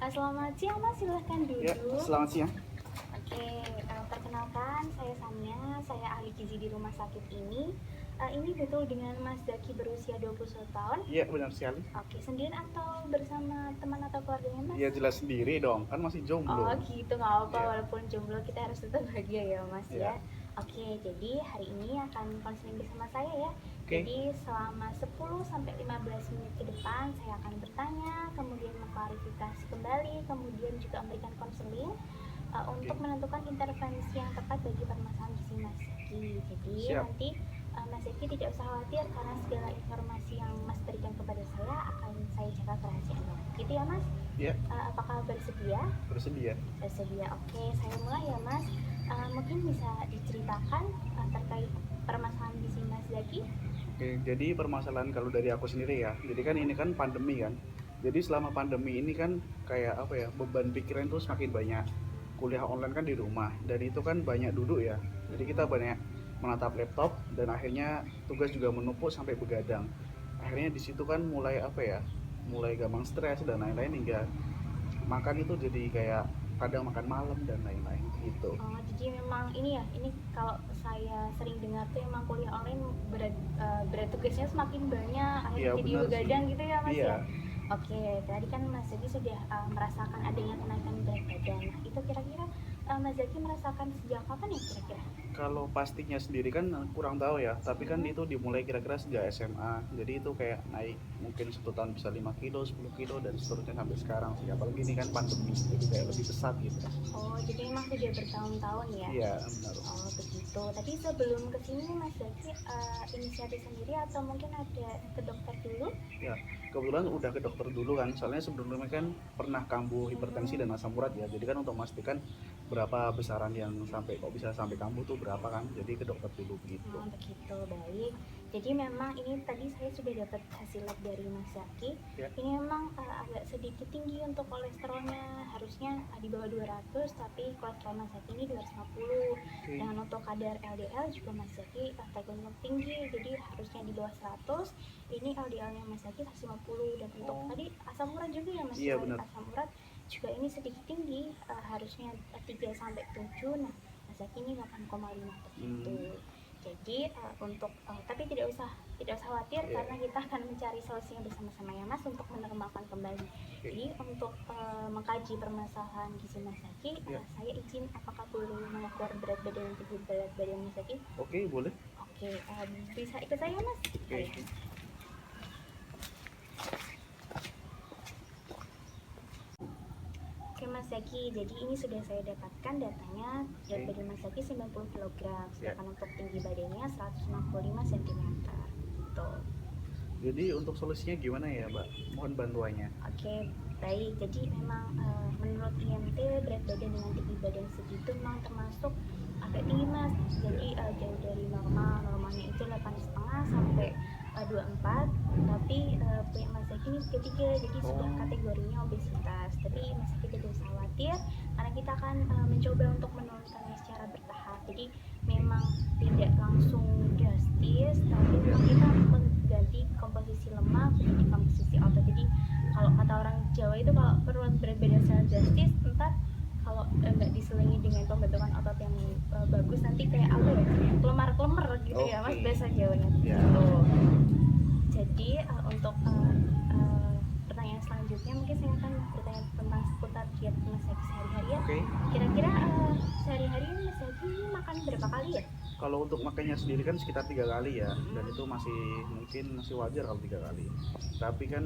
Selamat siang Mas, silahkan Ya, duduk. selamat siang. Oke, perkenalkan saya Samia, saya ahli gizi di rumah sakit ini. Ini betul dengan Mas Zaki berusia 21 tahun? Iya, benar sekali. Oke, sendirian atau bersama teman atau keluarganya Mas? Ya jelas sendiri dong, kan masih jomblo. Oh gitu, nggak apa-apa, Iya, walaupun jomblo kita harus tetap bahagia ya Mas ya. iya. Oke, jadi hari ini akan konseling bersama saya ya. Oke, Jadi selama 10-15 menit ke depan saya akan bertanya, kemudian mengklarifikasi kembali, kemudian juga memberikan konseling untuk oke. menentukan intervensi yang tepat bagi permasalahan gizi Mas Zaki. Jadi Siap. nanti Mas Zaki tidak usah khawatir karena segala informasi yang Mas berikan kepada saya akan saya jaga kerahasiaan. Gitu ya Mas? Iya, Apakah bersedia? bersedia. Bersedia. Oke, saya mulai ya Mas. Mungkin bisa diceritakan terkait permasalahan gizi Mas Zaki? Oke, jadi permasalahan kalau dari aku sendiri ya. Jadi kan ini kan pandemi kan. Jadi selama pandemi ini kan kayak apa ya, beban pikiran tuh semakin banyak. Kuliah online kan di rumah dan itu kan banyak duduk ya. Jadi kita banyak menatap laptop dan akhirnya tugas juga menumpuk sampai begadang. Akhirnya di situ kan mulai apa ya? Mulai gampang stres dan lain-lain hingga makan itu jadi kayak kadang makan malam dan lain-lain gitu. Oh, jadi memang ini ya, ini kalau saya sering dengar tuh emang kuliah online berat tugasnya semakin banyak, Iya akhirnya jadi benar sih. begadang gitu ya Mas Iya. ya. Oke, tadi kan Mas Zaki sudah merasakan adanya kenaikan berat badan. Nah, itu kira-kira Mas Zaki merasakan sejak kapan ya kira-kira? Kalau pastinya sendiri kan kurang tahu ya, tapi kan Hmm. itu dimulai kira-kira sejak SMA. Jadi itu kayak naik mungkin 1 tahun bisa 5 kilo, 10 kilo dan seterusnya sampai sekarang sih. Apalagi ini kan pandemi, jadi kayak lebih pesat gitu. Oh, jadi memang sudah bertahun-tahun ya? Iya, benar. Oh, begitu. Tapi sebelum kesini Mas Zaki inisiatif sendiri atau mungkin ada ke dokter dulu? Ya, kebetulan udah ke dokter dulu kan. Soalnya sebelumnya kan pernah kambuh hipertensi dan Hmm. asam urat ya. Jadi kan untuk memastikan berapa besaran yang sampai kok bisa sampai kambuh tuh berapa kan. Jadi ke dokter dulu gitu. Begitu, baik. Jadi memang ini tadi saya sudah dapat hasil lab dari Mas Zaki. Ya. Ini memang agak sedikit tinggi untuk kolesterolnya, harusnya di bawah 200, tapi kolesterol Mas Zaki ini 250. Oke. Dan untuk kadar LDL juga Mas Zaki tergolong tinggi, jadi harusnya di bawah 100. Ini LDL-nya Mas Zaki 150. Dan untuk tadi asam urat juga ya Mas, Iya benar. asam urat juga ini sedikit tinggi, harusnya 3 sampai 7. Nah, Mas Zaki ini 8,5 begitu. Jadi untuk tapi tidak usah khawatir Iya. karena kita akan mencari solusinya bersama-sama ya Mas untuk menormalkan kembali. Oke. Jadi untuk mengkaji permasalahan gizi Mas Zaki, Ya. saya izin apakah boleh mengukur berat badan tubuh berat badan Mas Zaki? Oke, boleh. Oke, bisa ikut saya Mas? Oke. Baik. Oke Mas Zaki, jadi ini sudah saya dapatkan datanya. Berat badan Mas Zaki 90 kg, sedangkan untuk tinggi badannya 165 cm. Gitu. Jadi untuk solusinya gimana ya, Mbak? Mohon bantuannya. Oke, baik. Jadi memang menurut IMT berat badan dengan tinggi badan segitu memang termasuk agak tinggi Mas. Jadi jauh dari normal. Normalnya itu 8,5 sampai 24. Tapi punya Mas Zaki ini ketiga, jadi sudah kategorinya obesitas. Tapi Mas Zaki tidak usah khawatir karena kita akan mencoba untuk menurunkannya secara bertahap. Jadi memang tidak langsung drastis, tapi memang kita mengganti komposisi lemak menjadi komposisi otot. Jadi kalau kata orang Jawa itu kalau penurunan berat badan secara drastis, entar kalau nggak diselingi dengan pembentukan otot yang bagus nanti kayak apa ya, kelemar-kelemar gitu ya Mas, bahasa Jawanya gitu. Jadi untuk pertanyaan selanjutnya mungkin saya akan bertanya tentang seputar diet Mas Zaki sehari-hari ya. Kira-kira sehari-hari Mas Zaki makan berapa kali ya? Kalau untuk makannya sendiri kan sekitar 3 kali ya, dan itu masih wajar kalau 3 kali. Tapi kan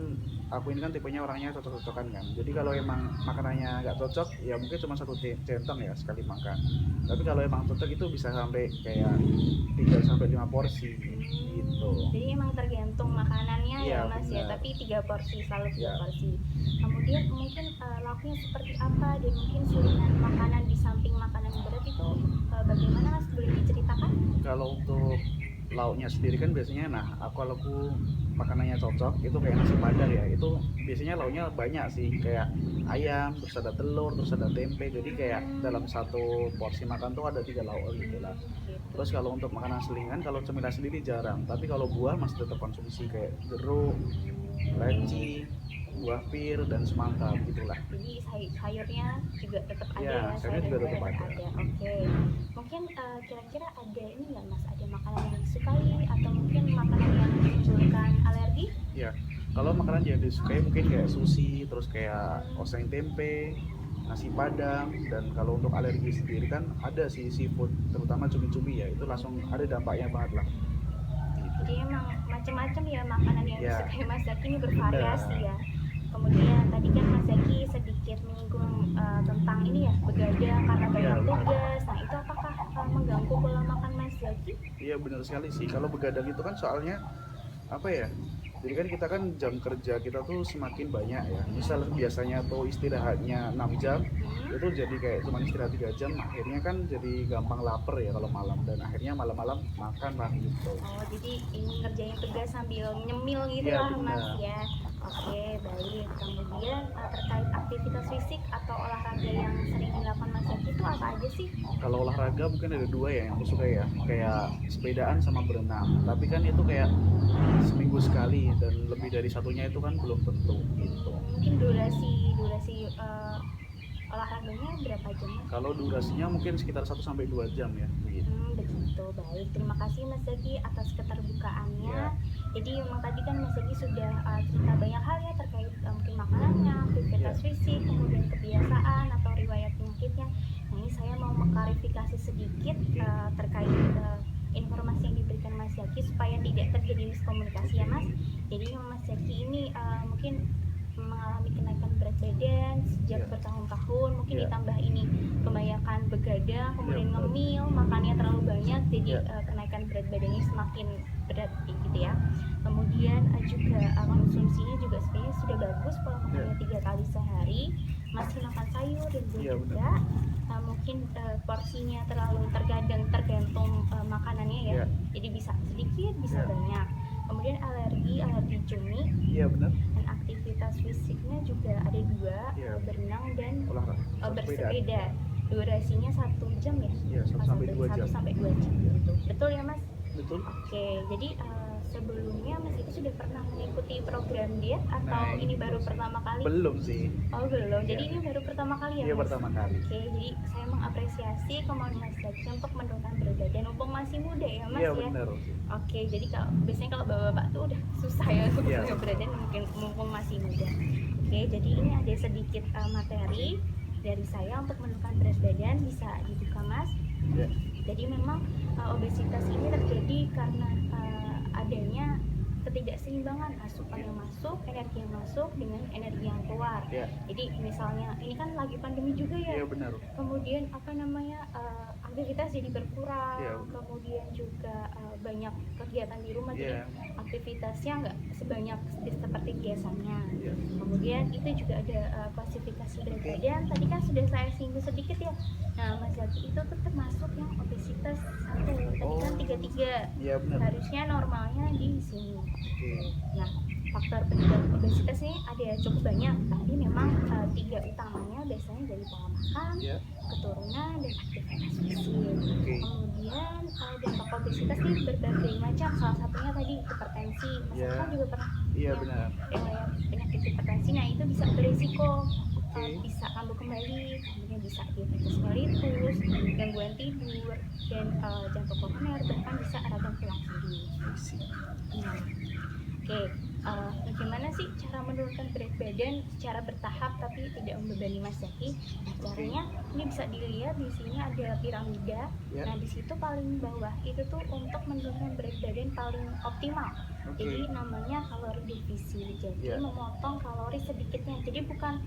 aku ini kan tipenya orangnya cocok-cocokan kan. Jadi kalau emang makanannya nggak cocok, ya mungkin cuma 1 centong ya sekali makan. Tapi kalau emang cocok itu bisa sampai kayak 3 sampai 5 porsi gitu. Jadi emang tergantung makanannya ya Mas ya, benar. tapi 3 porsi, selalu 3 Ya. porsi. Kemudian mungkin lauknya seperti apa dan mungkin selingan makanan di samping makanan berat itu bagaimana Mas, boleh diceritakan? Kalau untuk lauknya sendiri kan biasanya, kalau aku makanannya cocok itu kayak nasi padang ya, itu biasanya lauknya banyak sih, kayak ayam, terus ada telur, terus ada tempe. Jadi kayak dalam satu porsi makan tuh ada 3 lauk gitu lah. Terus kalau untuk makanan selingan, kalau cemilan sendiri jarang, tapi kalau buah masih tetap konsumsi kayak jeruk, leci, buah pir dan semangka gitulah. Jadi sayurnya juga tetap ada Ya, ya, sayurnya sayur juga dan tetap buah ada. ada. Oke. Mungkin kira-kira ada ini nggak Mas? Ada makanan yang disukai atau mungkin makanan yang menimbulkan alergi? Ya, kalau makanan yang disukai mungkin kayak sushi, terus kayak Hmm, oseng tempe, nasi padang, dan kalau untuk alergi sendiri kan ada sih seafood, terutama cumi-cumi ya, itu langsung ada dampaknya banget lah. Gitu. jadi emang macam-macam ya makanan yang Ya, disukai Mas Zaki ini bervariasi benar. ya. Kemudian tadi kan Mas Zaki sedikit menyinggung tentang ini ya begadang karena Iya, banyak benar. tugas. Nah itu apakah mengganggu pola makan Mas Zaki? Iya, benar sekali sih. Kalau begadang itu kan soalnya apa ya, jadi kan kita kan jam kerja kita tuh semakin banyak ya, misal biasanya tuh istirahatnya 6 jam, Hmm? itu jadi kayak cuma istirahat 3 jam, akhirnya kan jadi gampang lapar ya kalau malam, dan akhirnya malam-malam makan lah gitu. Oh, jadi ini ngerjain tugas sambil nyemil gitu Iya lah Mas benar. ya. Oke, baik. Kemudian terkait aktivitas fisik atau olahraga yang sering dilakukan Mas Zaki itu apa aja sih? Kalau olahraga mungkin ada dua ya yang aku suka ya, kayak sepedaan sama berenang, tapi kan itu kayak seminggu sekali, dan lebih dari satunya itu kan belum tentu gitu. Mungkin durasi durasi olahraganya berapa jam Mas? Kalau durasinya mungkin sekitar 1 sampai 2 jam ya begitu. Begitu. Baik, terima kasih Mas Zaki atas keterbukaannya. Ya, Jadi memang tadi kan Mas Zaki sudah cerita banyak hal ya terkait mungkin makanannya, ya, aktivitas fisik, kemudian kebiasaan atau riwayat penyakitnya. Nah ini saya mau mengklarifikasi sedikit oke, terkait informasi yang diberikan Mas Zaki supaya tidak terjadi miskomunikasi ya Mas. Jadi Mas Zaki ini mungkin mengalami kenaikan berat badan sejak ya, bertahun-tahun, mungkin ya, ditambah ini kebanyakan begadang, ya kemudian betul. ngemil, makannya terlalu banyak, jadi Ya, kenaikan berat badannya semakin berat gitu ya. Kemudian juga konsumsinya juga sebenarnya sudah bagus, pola ya, makannya 3 kali sehari, masih makan sayur dan buah iya benar. juga. Mungkin porsinya terlalu tergantung makanannya ya, Ya, jadi bisa sedikit bisa ya, banyak. Kemudian alergi cumi, iya benar. dan aktivitas fisiknya juga ada dua, Ya, berenang dan olahraga, sepedaan. bersepeda. Durasinya 1 jam ya, Iya, 1 sampai 2 jam. 1 sampai 2 jam gitu. Betul ya Mas? Betul. Oke, jadi sebelumnya Mas itu sudah pernah mengikuti program diet atau Nah, ini itu baru sih. pertama kali? Belum sih. Oh belum, jadi Ya, ini baru pertama kali ya iya Mas? pertama kali. Oke, jadi saya mengapresiasi kemauan Mas Zaki untuk menurunkan berat badan mumpung masih muda ya Mas Iya ya. benar. Oke, jadi kalau biasanya kalau bapak-bapak tuh udah susah ya untuk Iya. menurunkan berat badan mungkin mumpung masih muda. Oke, jadi ini ada sedikit materi dari saya untuk menurunkan berat badan, bisa dibuka Mas. Ya, Jadi memang obesitas ini terjadi karena adanya ketidakseimbangan asupan yang masuk, energi yang masuk dengan energi yang keluar. ya, Jadi misalnya ini kan lagi pandemi juga ya, iya benar. kemudian apa namanya aktivitas jadi berkurang, Iya, kemudian juga banyak kegiatan di rumah, jadi iya, aktivitasnya nggak sebanyak seperti biasanya. iya. Kemudian itu juga ada klasifikasi berat badan, tadi kan sudah saya singgung sedikit ya. Nah Mas Zaki itu tuh termasuk yang obesitas 1, tadi kan Oh, 33, iya benar. harusnya normalnya di sini. Oke. Nah, faktor penyebab obesitas ini ada cukup banyak, tapi memang 3 utamanya biasanya dari pola makan, Ya, keturunan, dan aktivitas fisik. oke. Kemudian dampak obesitas ini berbagai macam, salah satunya tadi hipertensi. Mas Ya, kan juga pernah iya punya benar. riwayat penyakit hipertensi, nah itu bisa berisiko Oke. bisa kambuh kembali, kemudian bisa diabetes mellitus, gangguan tidur, dan jantung koroner, bahkan bisa radang tulang sendi. I see. Nah, oke, bagaimana sih cara menurunkan berat badan secara bertahap tapi tidak membebani Mas Zaki? Nah, caranya ini bisa dilihat di sini ada piramida. Ya, Nah, di situ paling bawah itu tuh untuk menurunkan berat badan paling optimal. oke. Jadi namanya kalori defisi. Jadi Ya. memotong kalori sedikitnya. Jadi bukan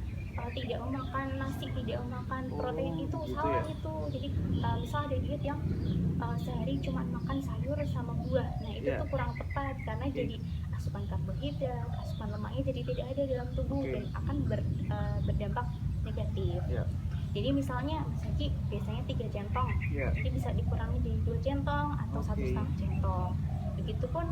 tidak memakan nasi, tidak memakan protein, Oh, itu gitu salah ya. itu. Jadi misal ada diet yang sehari cuma makan sayur sama buah. Nah, itu Ya. tuh kurang tepat karena Oke. jadi asupan karbohidrat, asupan lemaknya jadi tidak ada dalam tubuh Oke. dan akan berdampak negatif. Ya, Jadi misalnya Mas Zaki biasanya 3 centong, ya, jadi bisa dikurangi jadi 2 centong atau Oke. 1,5 centong. Begitupun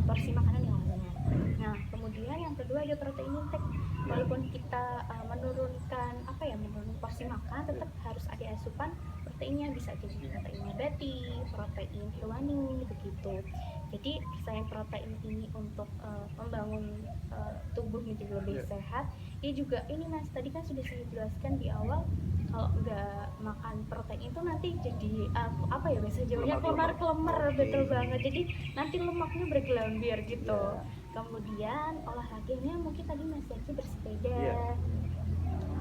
porsi makanan yang lainnya. Nah, kemudian yang kedua ada protein intake. ya, Walaupun kita menurunkan menurunkan porsi makan, tetap harus ada asupan proteinnya, bisa jadi protein nabati, protein hewani begitu. Jadi selain protein ini untuk membangun tubuh menjadi lebih Iya. sehat, dia juga ini Mas, tadi kan sudah saya jelaskan di awal kalau nggak makan protein itu nanti jadi apa ya bahasa Jawanya Kelemar-kelemar. kelemar-kelemar, Oke. betul banget. Jadi nanti lemaknya bergelambir gitu. Iya. Kemudian olahraganya mungkin tadi Mas Zaki bersepeda, Iya.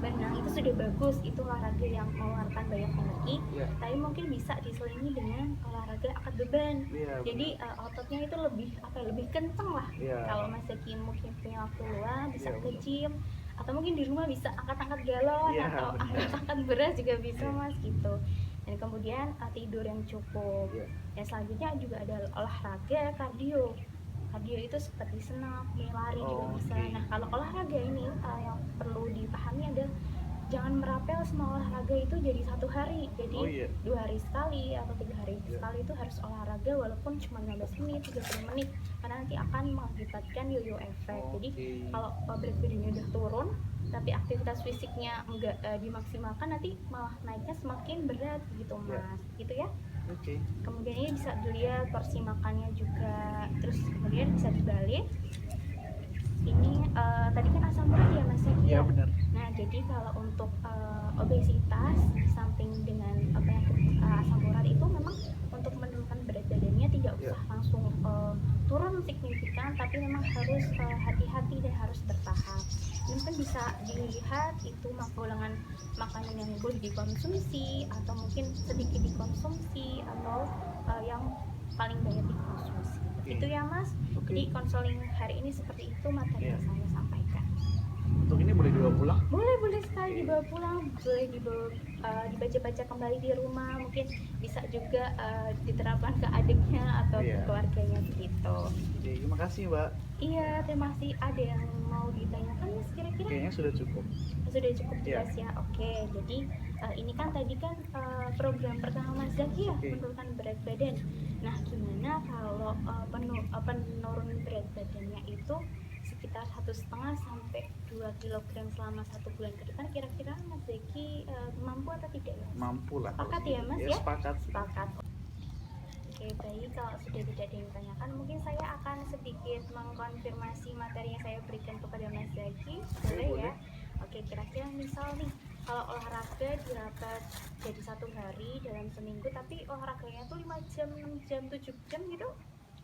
berenang itu sudah bagus, itu olahraga yang mengeluarkan banyak energi, Iya. tapi mungkin bisa diselingi dengan olahraga angkat beban. Iya. Jadi ototnya itu lebih lebih kenceng lah. Iya. Kalau Mas Zaki mungkin punya waktu luang bisa Iya, ke betul. gym, atau mungkin di rumah bisa angkat-angkat galon Iya, atau benar. angkat beras juga bisa Iya. Mas gitu. Dan kemudian tidur yang cukup. Iya. Dan selanjutnya juga ada olahraga kardio. Kardio itu seperti senam, lari juga bisa. Oke. Nah, kalau olahraga ini yang perlu dipahami adalah jangan merapel semua olahraga itu jadi satu hari. Jadi Oh iya. 2 hari sekali atau 3 hari Iya. sekali itu harus olahraga walaupun cuma 15 menit, 30 menit, karena nanti akan mengakibatkan yo-yo efek. Jadi Oke. kalau berat badannya udah turun tapi aktivitas fisiknya enggak dimaksimalkan, nanti malah naiknya semakin berat gitu Iya. Mas. Gitu ya. Oke. Kemudian ini bisa dilihat porsi makannya juga, terus kemudian bisa dibalik. Ini tadi kan asam urat ya Mas Zaki Iya, ya. benar. Nah, jadi kalau untuk obesitas di samping dengan penyakit asam urat itu memang untuk menurunkan berat badannya tidak Iya. usah langsung turun signifikan, tapi memang harus hati-hati dan harus bertahap. Mungkin bisa dilihat itu golongan makanan yang boleh dikonsumsi atau mungkin sedikit dikonsumsi atau yang paling banyak dikonsumsi. Oke. Itu ya Mas. Oke. Jadi konseling hari ini seperti itu materi Iya. yang saya sampaikan. Untuk ini boleh dibawa pulang? Boleh sekali Oke. dibawa pulang, boleh dibaca-baca kembali di rumah, mungkin bisa juga diterapkan ke adiknya atau ke Iya. keluarganya begitu. Oke, terima kasih Mbak. Iya, terima kasih. Ada yang mau ditanyakan Mas kira-kira? Kayaknya sudah cukup. Sudah cukup Iya. jelas ya. Oke, jadi ini kan tadi kan program pertama Mas Zaki ya, Oke. menurunkan berat badan. Nah, gimana kalau penurun berat badannya itu sekitar 1,5 sampai 2 kilogram selama 1 bulan ke depan, kira-kira Mas Zaki mampu atau tidak ya? Mampu lah. Sepakat ya Mas ya? Sepakat. Sepakat. Oke, baik, kalau sudah tidak ada yang ditanyakan, mungkin saya akan sedikit mengkonfirmasi materi yang saya berikan kepada Mas Zaki. Boleh boleh. ya? Oke, kira-kira misal nih, kalau olahraga dirapat jadi 1 hari dalam seminggu, tapi olahraganya tuh 5 jam, 6 jam, 7 jam gitu,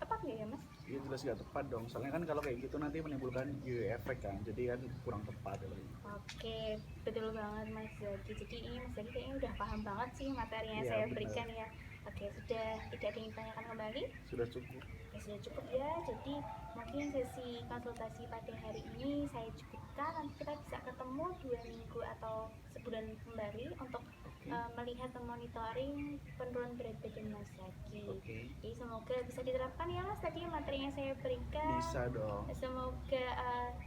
tepat nggak ya Mas? Ya jelas gak tepat dong. Soalnya kan kalau kayak gitu nanti menimbulkan yo-yo efek kan. Jadi kan kurang tepat. Oke, betul banget Mas Zaki. Jadi ini Mas Zaki kayaknya udah paham banget sih materi yang Iya, saya benar. berikan ya. Oke, sudah tidak ada yang ditanyakan kembali? Sudah cukup. Oke, sudah cukup ya. Jadi mungkin sesi konsultasi pada hari ini saya cukupkan. Nanti kita bisa ketemu 2 minggu atau sebulan kembali untuk melihat dan monitoring penurunan berat badan Mas Zaki. Oke. Jadi semoga bisa diterapkan ya Mas tadi materi yang saya berikan. Bisa dong. Semoga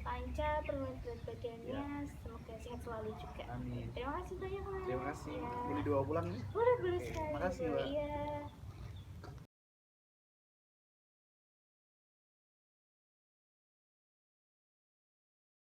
lancar penurunan berat badannya, semoga sehat selalu juga. Amin. Terima kasih banyak Mas. Terima kasih. Ya. Boleh dibawa pulang nih? Boleh Oke, sekali. makasih, Mbak. Iya.